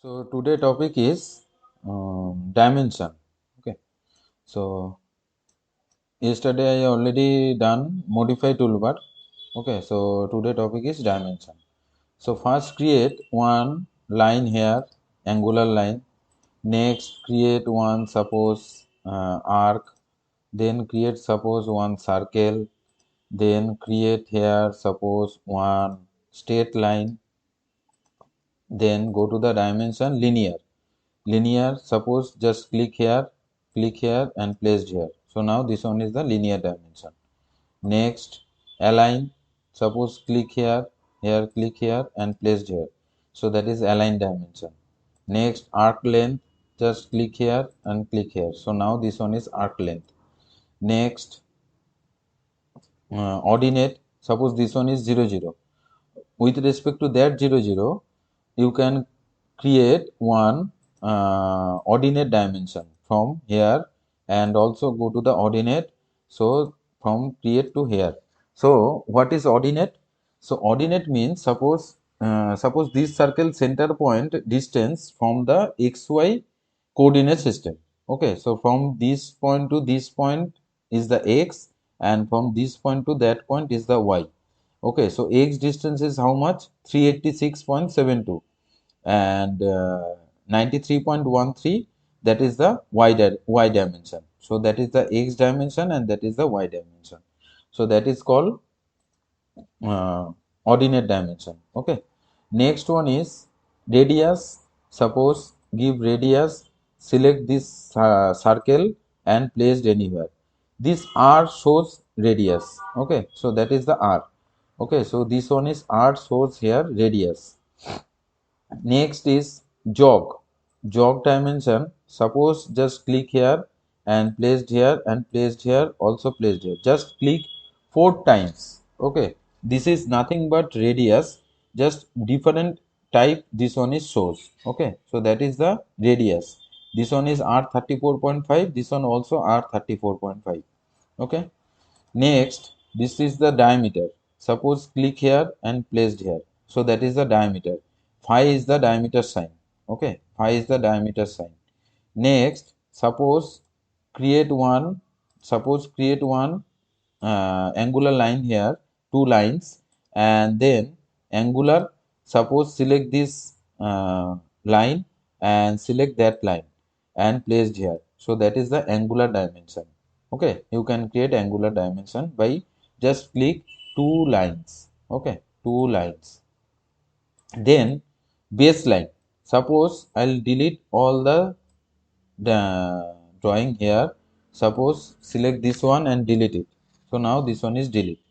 So today topic is dimension. Okay. So yesterday I already done modify toolbar. Okay. So today topic is dimension. So first create one line here, angular line. Next create one suppose arc. Then create suppose one circle. Then create here suppose one straight line. Then go to the dimension linear. Suppose just click here and placed here. So now this one is the linear dimension. Next align. Suppose click here, click here and placed here. So that is align dimension. Next arc length, just click here and click here. So now this one is arc length. Next ordinate. Suppose this one is 0 0. With respect to that 0 0, you can create one ordinate dimension from here and also go to the ordinate. So from create to here. So what is ordinate? So ordinate means suppose this circle center point distance from the xy coordinate system. Okay, so from this point to this point is the x, and from this point to that point is the y. Okay, so x distance is how much? 386.72, and 93.13, that is the y dimension. So that is the x dimension and that is the y dimension. So that is called uh, ordinate dimension. Okay, next one is radius. Suppose give radius, select this circle and placed anywhere. This r shows radius. Okay, so that is the r. Okay, so this one is r shows here radius. Next is jog dimension. Suppose just click here and placed here and placed here, also placed here. Just click 4 times. Okay, this is nothing but radius, just different type. This one is shows. Okay, so that is the radius. This one is R34.5. This one also R34.5. Okay. Next, this is the diameter. Suppose click here and placed here. So that is the diameter. Phi is the diameter sign. Okay, phi is the diameter sign. Next, suppose create one angular line here, two lines, and then angular. Suppose select this line and select that line and placed here. So that is the angular dimension. Okay, you can create angular dimension by just click two lines. Okay, two lines. Then baseline. Suppose I'll delete all the drawing here. Suppose select this one and delete it. So now this one is delete.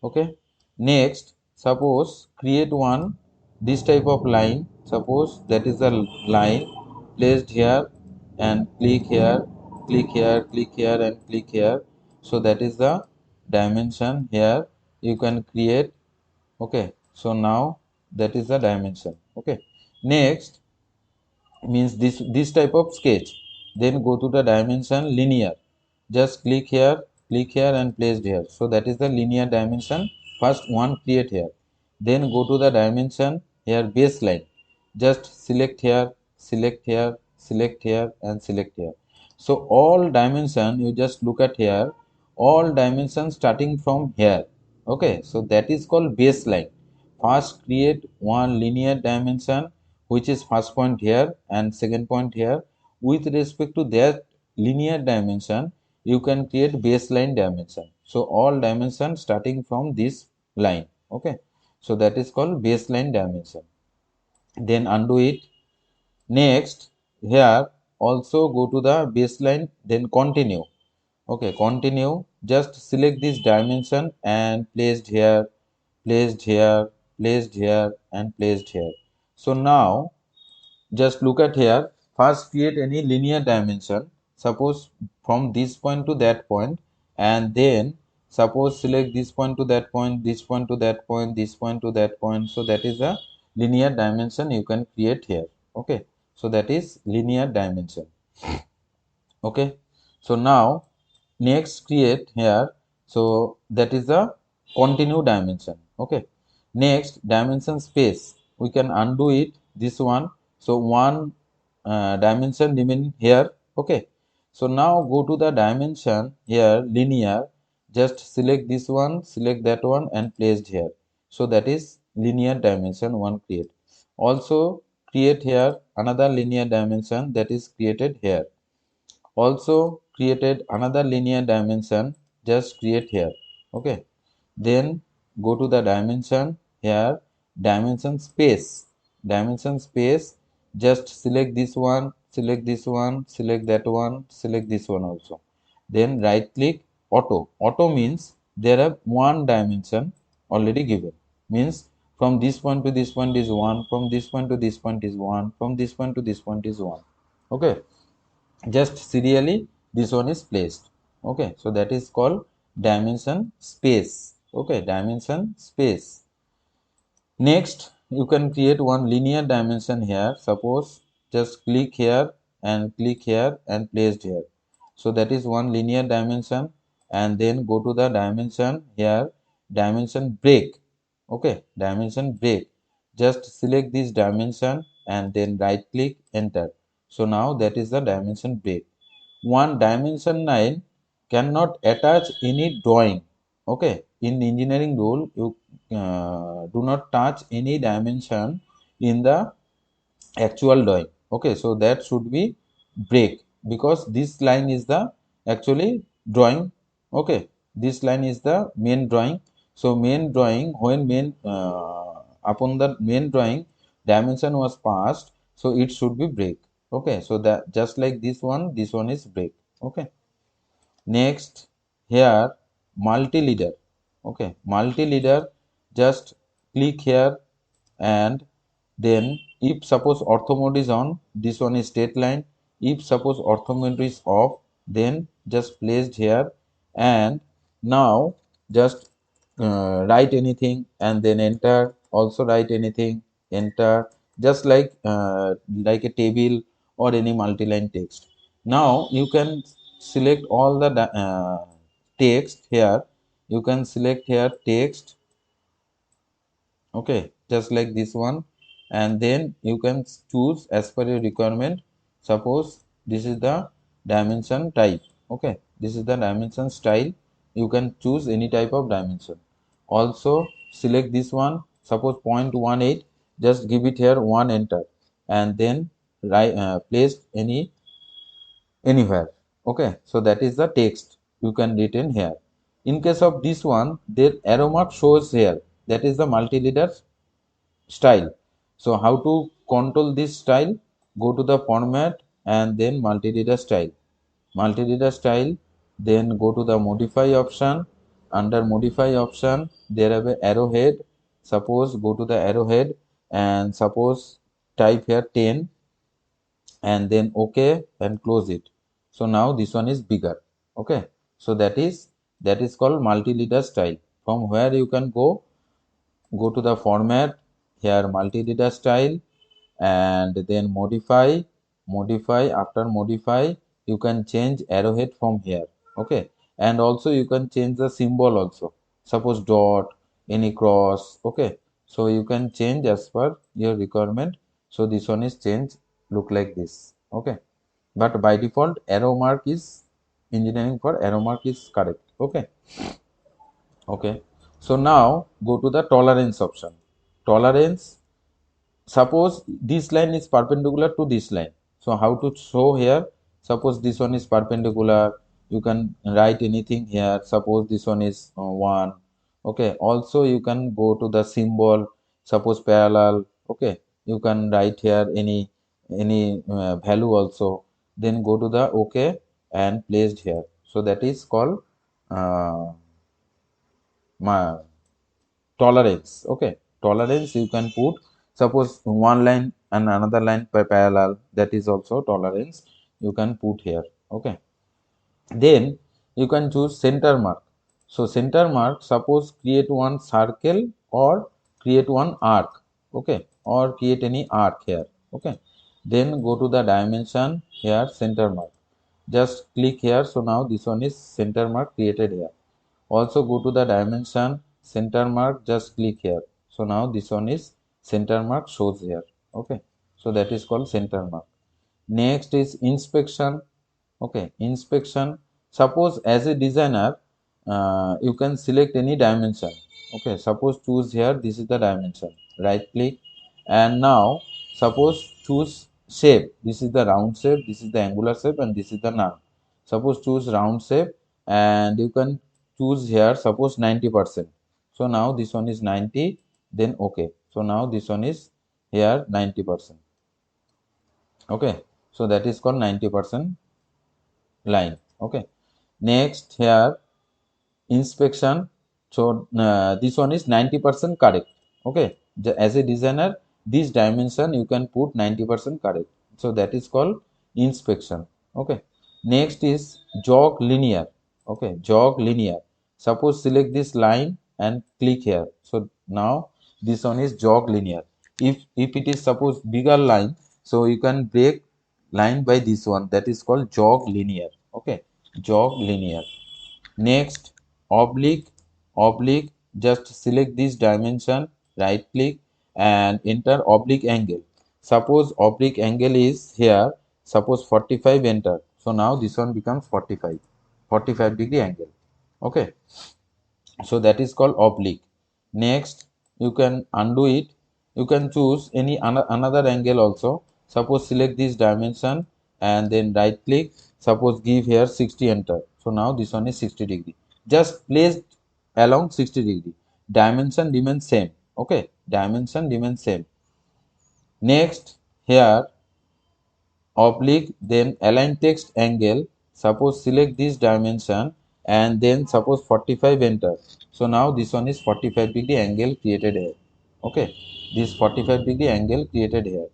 Okay, next suppose create one this type of line. Suppose that is the line placed here and click here, click here, click here and click here. So that is the dimension here you can create. Okay, so now that is the dimension. Okay, next means this type of sketch. Then go to the dimension linear. Just click here and place here. So that is the linear dimension. First one create here, then go to the dimension here baseline. Just select here, select here, select here and select here. So all dimension you just look at here, all dimensions starting from here. Okay, so that is called baseline. First create one linear dimension, which is first point here and second point here. With respect to that linear dimension, you can create baseline dimension. So all dimensions starting from this line. Okay, so that is called baseline dimension. Then undo it. Next, here also go to the baseline, then continue. Okay, continue. Just select this dimension and placed here, placed here, placed here and placed here. So now just look at here. First create any linear dimension. Suppose from this point to that point, and then suppose select this point to that point, this point to that point, this point to that point. So that is a linear dimension you can create here. Okay, so that is linear dimension. Okay, so now next create here. So that is the continue dimension. Okay, next dimension space, we can undo it, this one, So one dimension remain here. Okay. So now go to the dimension here, linear. Just select this one, select that one, and placed here. So that is linear dimension one create. Also create here another linear dimension that is created here. Also created another linear dimension, just create here. Okay. Then go to the dimension here, dimension space. Dimension space, just select this one, select this one, select that one, select this one also. Then right click auto. Auto means there are one dimension already given. Means from this point to this point is 1, from this point to this point is 1, from this point to this point is 1. Okay, just serially this one is placed. Okay, so that is called dimension space. Okay, dimension space. Next, you can create one linear dimension here. Suppose just click here and placed here. So that is one linear dimension, and then go to the dimension here, dimension break. Okay, dimension break. Just select this dimension and then right click enter. So now that is the dimension break. One dimension line cannot attach any drawing. Okay, in engineering rule you do not touch any dimension in the actual drawing. Okay, so that should be break, because this line is the actually drawing. Okay, this line is the main drawing. So main drawing, when main upon the main drawing dimension was passed, so it should be break. Okay, so that just like this one is break. Okay, next here multi-leader. Okay, multi-leader, just click here, and then if suppose ortho mode is on, this one is straight line. If suppose ortho mode is off, then just placed here, and now just write anything and then enter. Also write anything, enter, just like a table or any multi-line text. Now you can select all the text here. You can select here text. Okay, just like this one, and then you can choose as per your requirement. Suppose this is the dimension type. Okay, this is the dimension style. You can choose any type of dimension. Also select this one, suppose 0.18, just give it here one enter, and then write place anywhere. Okay, so that is the text you can retain here. In case of this one, their arrow mark shows here, that is the multi-leader style. So how to control this style? Go to the format and then multi-leader style. Multi-leader style, then go to the modify option. Under modify option, there have a arrowhead. Suppose go to the arrowhead and suppose type here 10 and then OK and close it. So now this one is bigger. Okay, so that is called multi-leader style. From where you can go to the format here, multi-leader style, and then modify. After modify, you can change arrowhead from here. Okay, and also you can change the symbol also, suppose dot, any cross. Okay, so you can change as per your requirement. So this one is changed, look like this. Okay, but by default arrow mark is, engineering for arrow mark is correct. Okay. Okay, so now go to the tolerance option. Tolerance, suppose this line is perpendicular to this line. So how to show here? Suppose this one is perpendicular, you can write anything here. Suppose this one is 1. Okay, also you can go to the symbol, suppose parallel. Okay, you can write here any value also. Then go to the OK and placed here. So that is called uh, my tolerance. Okay, tolerance you can put, suppose one line and another line parallel, that is also tolerance you can put here. Okay, then you can choose center mark. So center mark, suppose create one circle or create one arc. Okay, or create any arc here. Okay, then go to the dimension here, center mark, just click here. So now this one is center mark created here. Also go to the dimension, center mark, just click here. So now this one is center mark shows here. Okay, So that is called center mark. Next is inspection. Okay, inspection. Suppose as a designer, you can select any dimension. Okay, suppose choose here, this is the dimension. Right click, and now suppose choose shape. This is the round shape, this is the angular shape, and this is the none. Suppose choose round shape, and you can choose here, suppose 90%. So now this one is 90, then okay. So now this one is here 90%. Okay, so that is called 90% line. Okay, next here inspection. So this one is 90% correct. Okay, as a designer, this dimension you can put 90% correct. So that is called inspection. Okay, next is jog linear. Okay, jog linear. Suppose select this line and click here. So now this one is jog linear. If it is suppose bigger line, so you can break line by this one, that is called jog linear. Okay, jog linear. Next, oblique. Oblique, just select this dimension, right click, and enter oblique angle. Suppose oblique angle is here, suppose 45, enter. So now this one becomes 45 degree angle. Okay, so that is called oblique. Next, you can undo it. You can choose any another angle also. Suppose select this dimension and then right click. Suppose give here 60, enter. So now this one is 60 degree. Just placed along 60 degree. Dimension remains same. Okay, dimension remains same. Next, here oblique, then align text angle. Suppose select this dimension and then suppose 45, enter. So now this one is 45 degree angle created here. Okay, this 45 degree angle created here.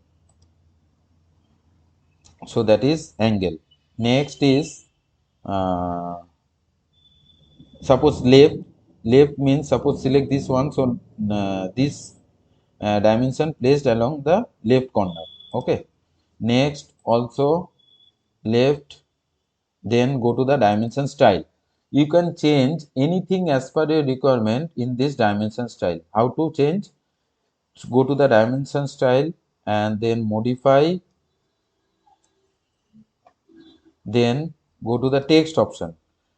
So that is angle. Next is uh, suppose left. Left means suppose select this one. So this dimension placed along the left corner. Okay, next also left. Then go to the dimension style. You can change anything as per your requirement in this dimension style. How to change? Go to the dimension style and then modify, then go to the text option.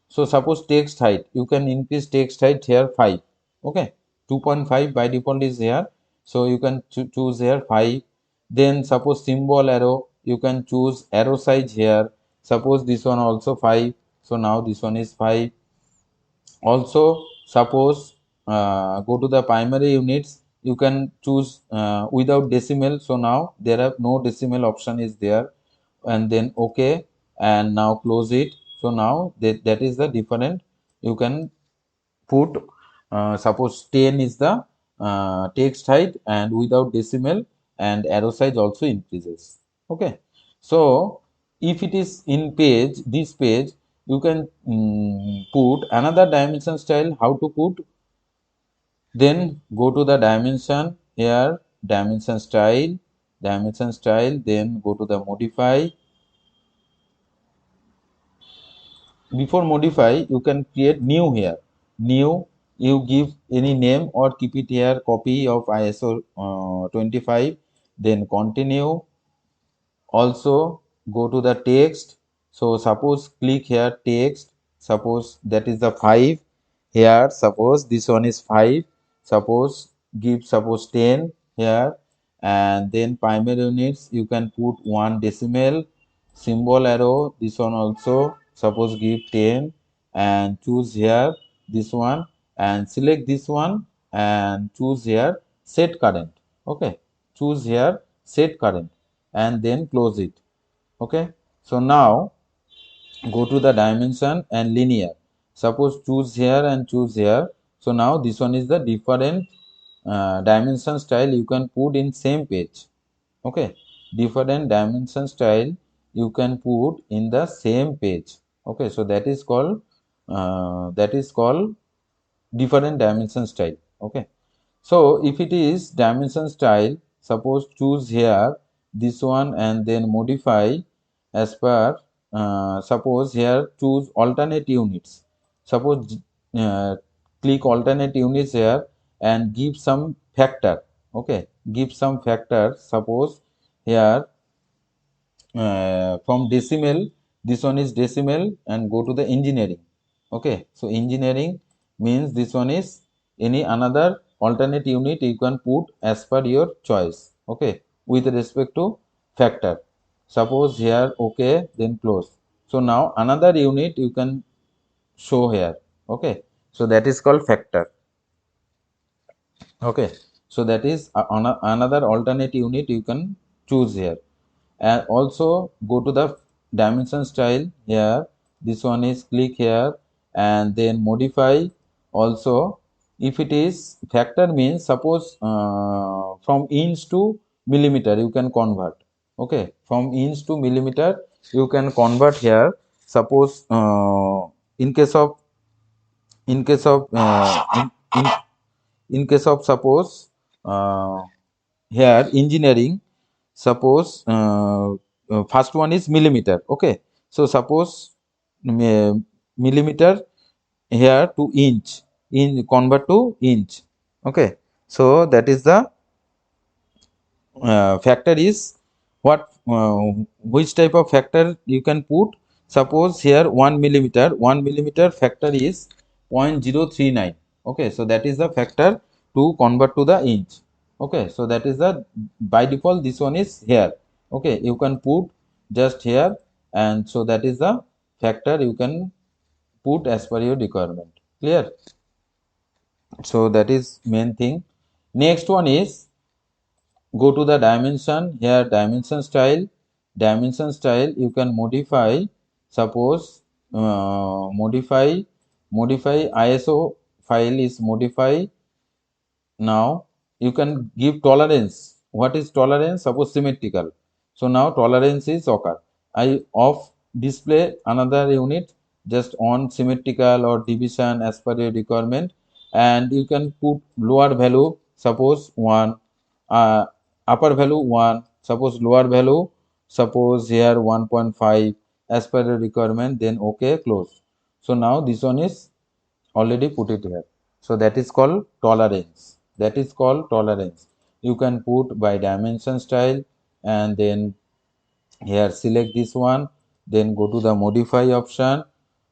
So suppose text height, you can increase text height here 5. Okay, 2.5 by default is here, so you can choose here 5. Then suppose symbol arrow, you can choose arrow size here. Suppose this one also 5, so now this one is 5. Also suppose go to the primary units, you can choose without decimal. So now there are no decimal option is there, and then okay, and now close it. So now that is the different. You can put suppose 10 is the text height and without decimal, and arrow size also increases. Okay, so if it is in page, this page, you can put another dimension style. How to put? Then go to the dimension here, dimension style, then go to the modify. Before modify, you can create new here. New, you give any name or keep it here, copy of ISO 25, then continue. Also go to the text. So suppose click here text, suppose that is the 5 here. Suppose this one is 5, suppose give suppose 10 here, and then primary units you can put 1 decimal. Symbol arrow, this one also suppose give 10, and choose here this one and select this one and choose here set current. Okay, choose here set current and then close it. Okay, so now go to the dimension and linear. Suppose choose here and choose here. So now this one is the different dimension style you can put in same page. Okay, different dimension style you can put in the same page. Okay, so that is called different dimension style. Okay, so if it is dimension style, suppose choose here this one and then modify as per suppose here choose alternate units. Suppose click alternate units here and give some factor. Okay, give some factor. Suppose here from decimal, this one is decimal, and go to the engineering. Okay, so engineering means this one is any another alternate unit you can put as per your choice. Okay, with respect to factor, suppose here, okay, then close. So now another unit you can show here. Okay, so that is called factor. Okay, so that is another alternate unit you can choose here. And also go to the dimension style here. This one is click here and then modify. Also, if it is factor means suppose from inch to millimeter you can convert. Okay, from inch to millimeter you can convert here. Suppose in case of in case of in case of suppose here engineering, suppose first one is millimeter. Okay, so suppose millimeter here to inch, in convert to inch. Okay, so that is the factor is what which type of factor you can put. Suppose here 1 millimeter factor is 0.039. Okay, so that is the factor to convert to the inch. Okay, so that is the by default this one is here. Okay, you can put just here, and so that is the factor you can put as per your requirement. Clear? So that is main thing. Next one is go to the dimension. Here dimension style you can modify. Suppose modify ISO file is modify. Now you can give tolerance. What is tolerance? Suppose symmetrical. So now tolerance is occur. I off display another unit just on symmetrical or division as per your requirement, and you can put lower value, suppose 1, upper value 1, suppose lower value, suppose here 1.5 as per your requirement, then okay, close. So now this one is already put it here. So that is called tolerance. That is called tolerance. You can put by dimension style, and then here select this one, then go to the modify option.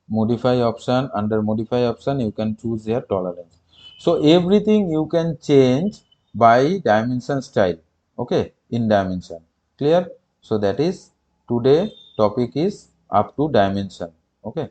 Modify option, under modify option you can choose here tolerance. So everything you can change by dimension style. Okay, in dimension. Clear? So that is today topic is up to dimension. Okay.